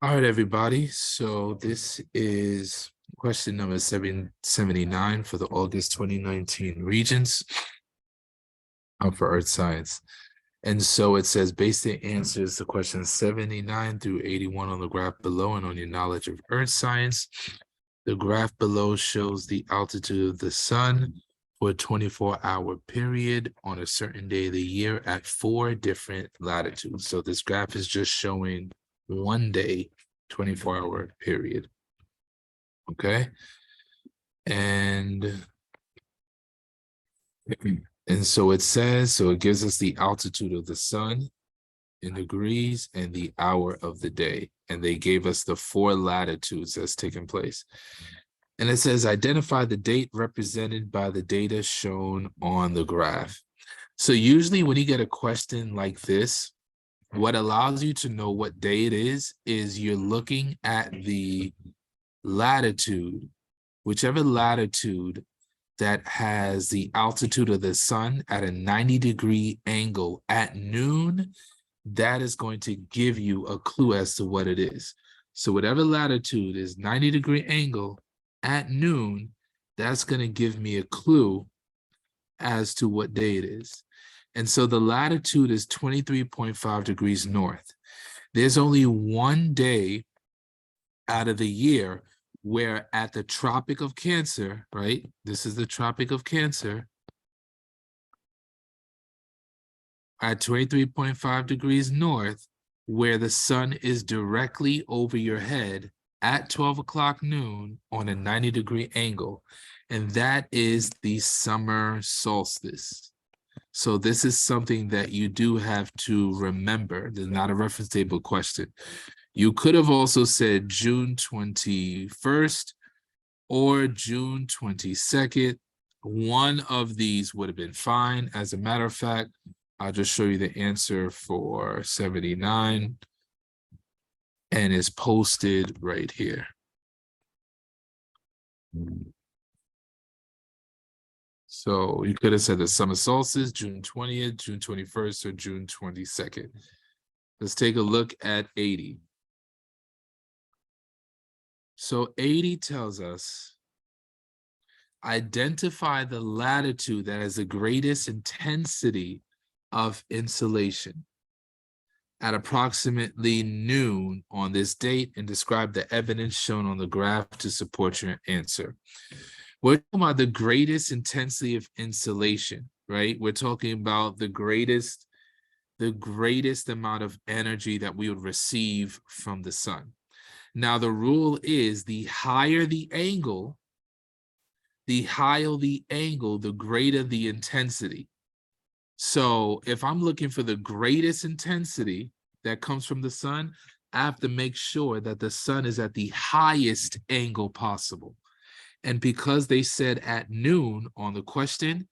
All right, everybody. So this is question number 779 for the August 2019 Regents for Earth Science. And so it says, base the answers to questions 79 through 81 on the graph below and on your knowledge of Earth Science. The graph below shows the altitude of the sun for a 24-hour period on a certain day of the year at 4 different latitudes. So this graph is just showing one day, 24-hour period. Okay. And so it says, so it gives us the altitude of the sun in degrees and the hour of the day. And they gave us the 4 latitudes that's taking place. And it says, identify the date represented by the data shown on the graph. So usually when you get a question like this, what allows you to know what day it is you're looking at the latitude, whichever latitude that has the altitude of the sun at a 90-degree angle at noon, that is going to give you a clue as to what it is. So whatever latitude is 90-degree angle at noon, that's going to give me a clue as to what day it is. And so the latitude is 23.5 degrees north. There's only one day out of the year where at the Tropic of Cancer, right? This is the Tropic of Cancer. At 23.5 degrees north, where the sun is directly over your head at 12 o'clock noon on a 90-degree angle. And that is the summer solstice. So this is something that you do have to remember. There's not a reference table question. You could have also said June 21st or June 22nd. One of these would have been fine. As a matter of fact, I'll just show you the answer for 79, and it's posted right here. So you could have said the summer solstice, June 20th, June 21st, or June 22nd. Let's take a look at 80. So 80 tells us, identify the latitude that has the greatest intensity of insolation at approximately noon on this date and describe the evidence shown on the graph to support your answer. We're talking about the greatest intensity of insolation, right? We're talking about the greatest amount of energy that we would receive from the sun. Now, the rule is the higher the angle, the greater the intensity. So if I'm looking for the greatest intensity that comes from the sun, I have to make sure that the sun is at the highest angle possible. And because they said at noon on the question,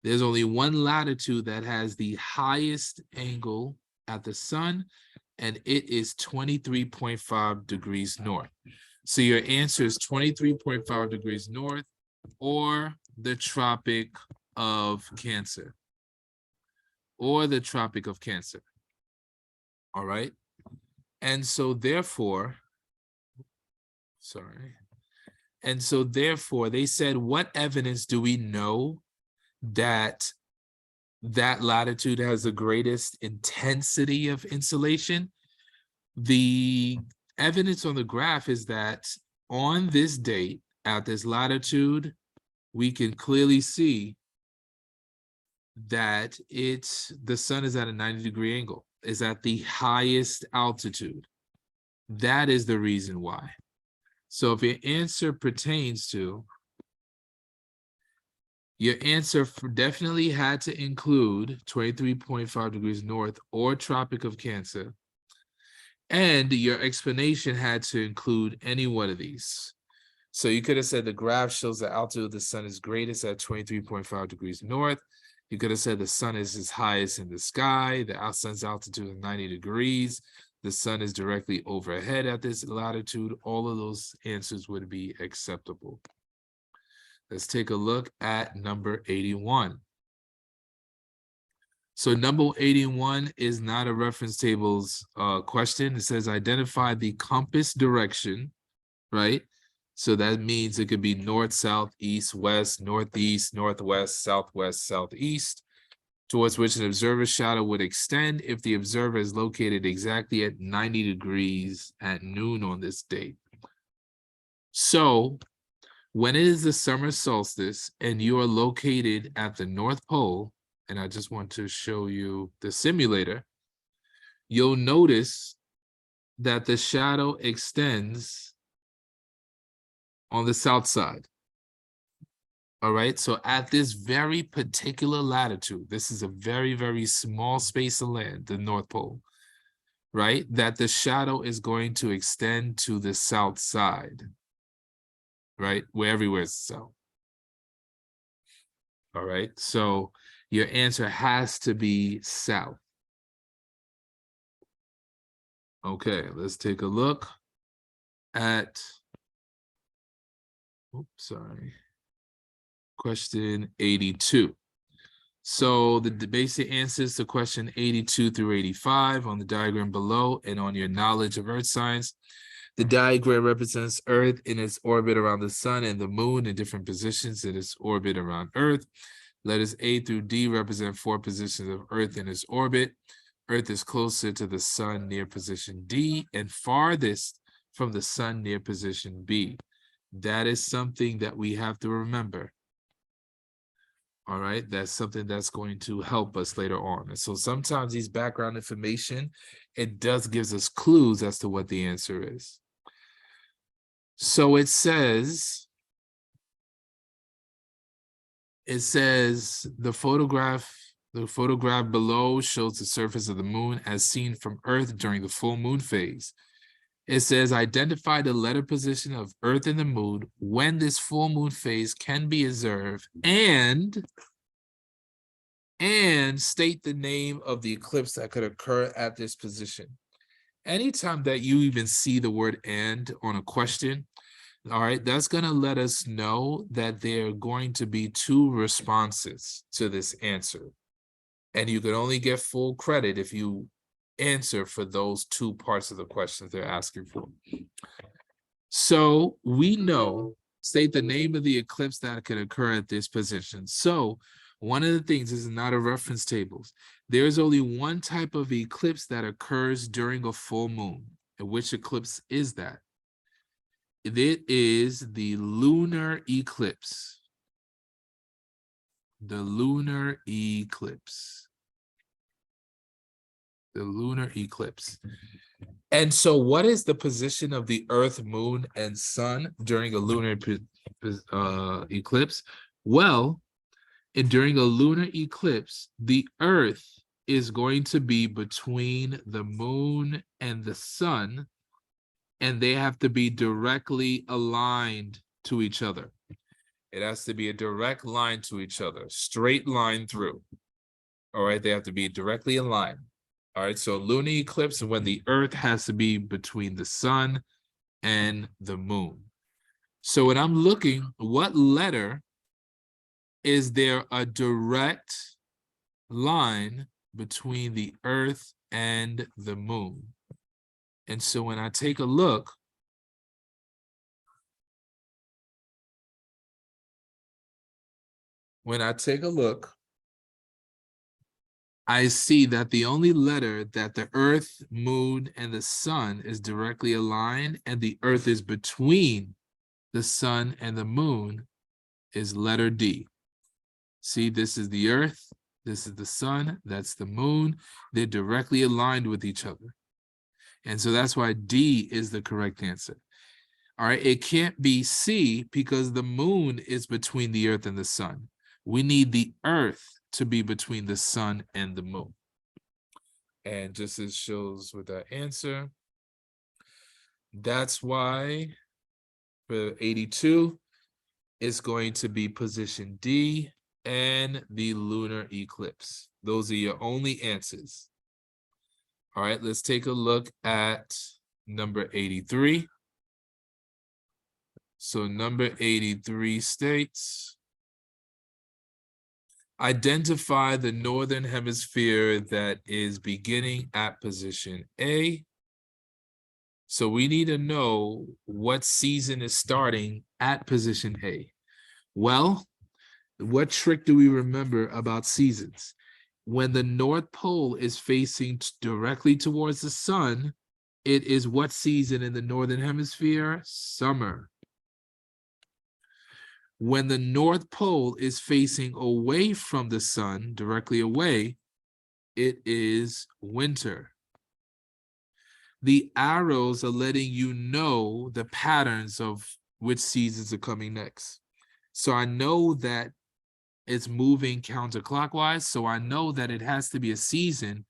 there's only one latitude that has the highest angle at the sun, and it is 23.5 degrees north. So your answer is 23.5 degrees north or the Tropic of Cancer. Or the Tropic of Cancer. All right. And so therefore, they said, what evidence do we know that that latitude has the greatest intensity of insolation? The evidence on the graph is that on this date, at this latitude, we can clearly see that the sun is at a 90-degree angle, is at the highest altitude. That is the reason why. So if your answer pertains to, your answer definitely had to include 23.5 degrees north or Tropic of Cancer. And your explanation had to include any one of these. So you could have said the graph shows the altitude of the sun is greatest at 23.5 degrees north. You could have said the sun is its highest in the sky. The sun's altitude is 90 degrees. The sun is directly overhead at this latitude. All of those answers would be acceptable. Let's take a look at number 81. So number 81 is not a reference tables question. It says identify the compass direction, right? So that means it could be north, south, east, west, northeast, northwest, southwest, southeast, towards which an observer's shadow would extend if the observer is located exactly at 90 degrees at noon on this date. So when it is the summer solstice and you are located at the North Pole, and I just want to show you the simulator, you'll notice that the shadow extends on the south side. All right, so at this very particular latitude, this is a very, very small space of land, the North Pole, right? That the shadow is going to extend to the south side, right? Where everywhere is south. All right, so your answer has to be south. Okay, let's take a look at, oops, sorry, question 82. So the basic answers to question 82 through 85 on the diagram below and on your knowledge of earth science. The diagram represents Earth in its orbit around the sun and the moon in different positions in its orbit around Earth. Letters A through D represent 4 positions of Earth in its orbit. Earth is closer to the sun near position D and farthest from the sun near position B. That is something that we have to remember. All right, that's something that's going to help us later on. And so sometimes these background information, it does gives us clues as to what the answer is. So it says the photograph below shows the surface of the moon as seen from Earth during the full moon phase. It says identify the letter position of Earth and the moon when this full moon phase can be observed and state the name of the eclipse that could occur at this position. Anytime that you even see the word "and" on a question, all right, that's going to let us know that there are going to be 2 responses to this answer. And you can only get full credit if you answer for those 2 parts of the questions they're asking for. So we know, state the name of the eclipse that could occur at this position. So one of the things is not a reference tables. There's only one type of eclipse that occurs during a full moon. And which eclipse is that? It is the lunar eclipse. The lunar eclipse. The lunar eclipse. And so what is the position of the Earth, moon, and sun during a lunar eclipse? Well, during a lunar eclipse, the Earth is going to be between the moon and the sun, and they have to be directly aligned to each other. It has to be a direct line to each other, straight line through. All right, they have to be directly aligned. All right, so lunar eclipse and when the Earth has to be between the sun and the moon. So when I'm looking, what letter is there a direct line between the Earth and the moon? And so when I take a look, I see that the only letter that the Earth, moon, and the sun is directly aligned and the Earth is between the sun and the moon is letter D. See, this is the Earth, this is the sun, that's the moon. They're directly aligned with each other. And so that's why D is the correct answer. All right, it can't be C because the moon is between the Earth and the sun. We need the Earth to be between the sun and the moon. And just as shows with that answer, that's why for 82, it's going to be position D and the lunar eclipse. Those are your only answers. All right, let's take a look at number 83. So number 83 states, Identify the northern hemisphere that is beginning at position A. So we need to know what season is starting at position A. Well, what trick do we remember about seasons? When the North Pole is facing directly towards the sun, it is what season in the northern hemisphere? Summer. When the North Pole is facing away from the sun, directly away, it is winter. The arrows are letting you know the patterns of which seasons are coming next. So I know that it's moving counterclockwise, so I know that it has to be a season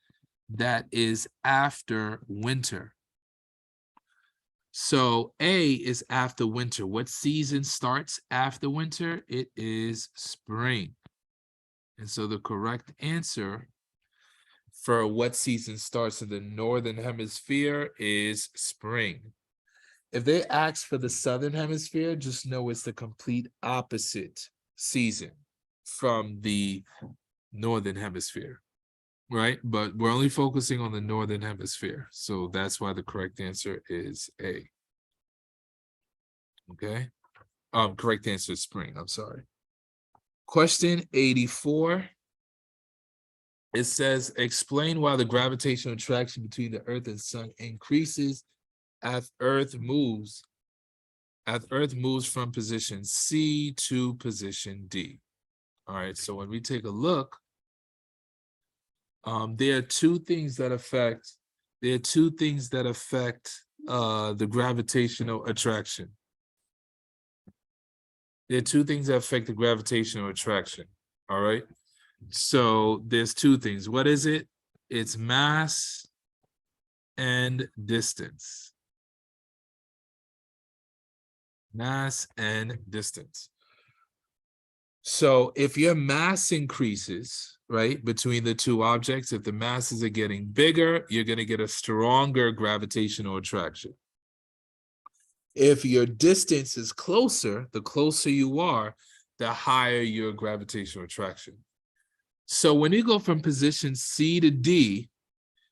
that is after winter. So A is after winter. What season starts after winter? It is spring. And so the correct answer for what season starts in the northern hemisphere is spring. If they ask for the southern hemisphere, just know it's the complete opposite season from the northern hemisphere, right? But we're only focusing on the northern hemisphere. So that's why the correct answer is A. Okay. Correct answer is spring. I'm sorry. Question 84. It says, explain why the gravitational attraction between the Earth and Sun increases as Earth moves from position C to position D. All right, so when we take a look, there are two things that affect the gravitational attraction. There are two things that affect the gravitational attraction. All right. So there's two things. What is it? It's mass and distance. Mass and distance. So if your mass increases, right, between the two objects, if the masses are getting bigger, you're going to get a stronger gravitational attraction. If your distance is closer, the closer you are, the higher your gravitational attraction. So when you go from position C to D,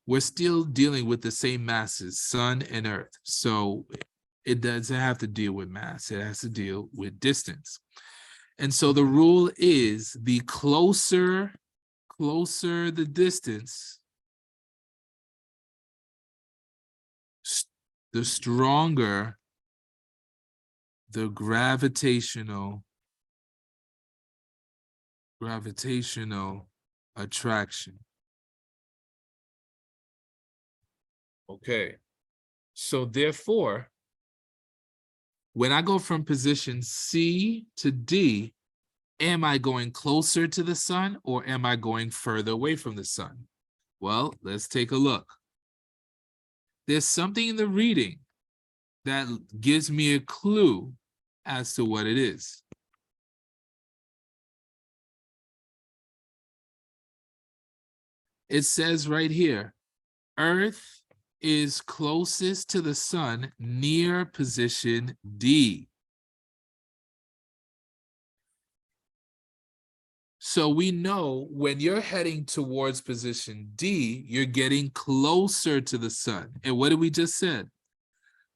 we're still dealing with the same masses, sun and earth. So it doesn't have to deal with mass. It has to deal with distance. And so the rule is the closer the distance, the stronger the gravitational attraction. Okay. So therefore, when I go from position C to D, am I going closer to the sun or am I going further away from the sun? Well, let's take a look. There's something in the reading that gives me a clue as to what it is. It says right here, Earth is closest to the sun near position D. So we know when you're heading towards position D, you're getting closer to the sun. And what did we just said?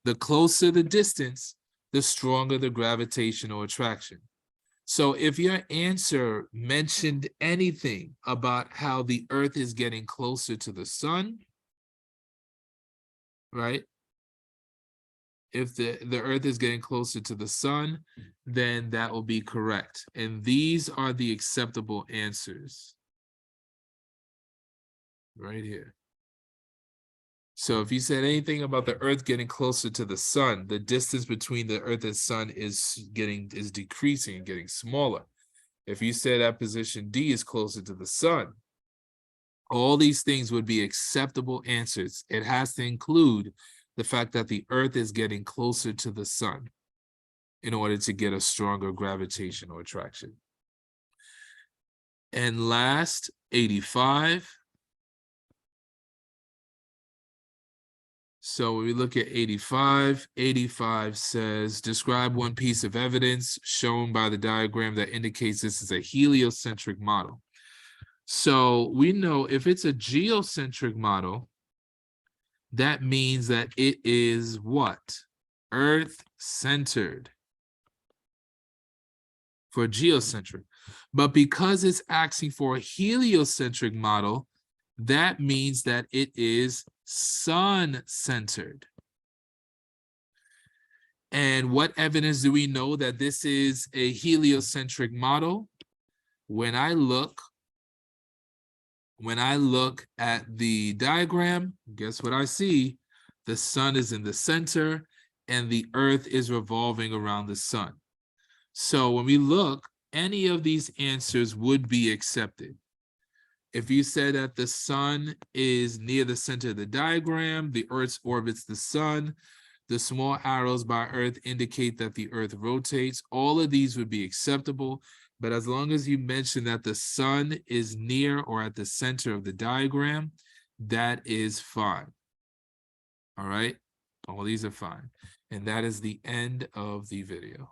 The closer the distance, the stronger the gravitational attraction. So if your answer mentioned anything about how the Earth is getting closer to the sun, right? If the Earth is getting closer to the sun, then that will be correct. And these are the acceptable answers right here. So if you said anything about the Earth getting closer to the sun, the distance between the Earth and sun is decreasing and getting smaller. If you said that position D is closer to the sun, all these things would be acceptable answers. It has to include the fact that the Earth is getting closer to the sun in order to get a stronger gravitational attraction. And last, 85. So when we look at 85, 85 says, describe one piece of evidence shown by the diagram that indicates this is a heliocentric model. So we know if it's a geocentric model, that means that it is what? Earth-centered for geocentric. But because it's asking for a heliocentric model, that means that it is sun-centered. And what evidence do we know that this is a heliocentric model? When I look at the diagram, guess what I see? The sun is in the center and the earth is revolving around the sun. So when we look, any of these answers would be accepted. If you said that the sun is near the center of the diagram, the earth orbits the sun, the small arrows by earth indicate that the earth rotates, all of these would be acceptable. But as long as you mention that the sun is near or at the center of the diagram, that is fine. All right, all these are fine. And that is the end of the video.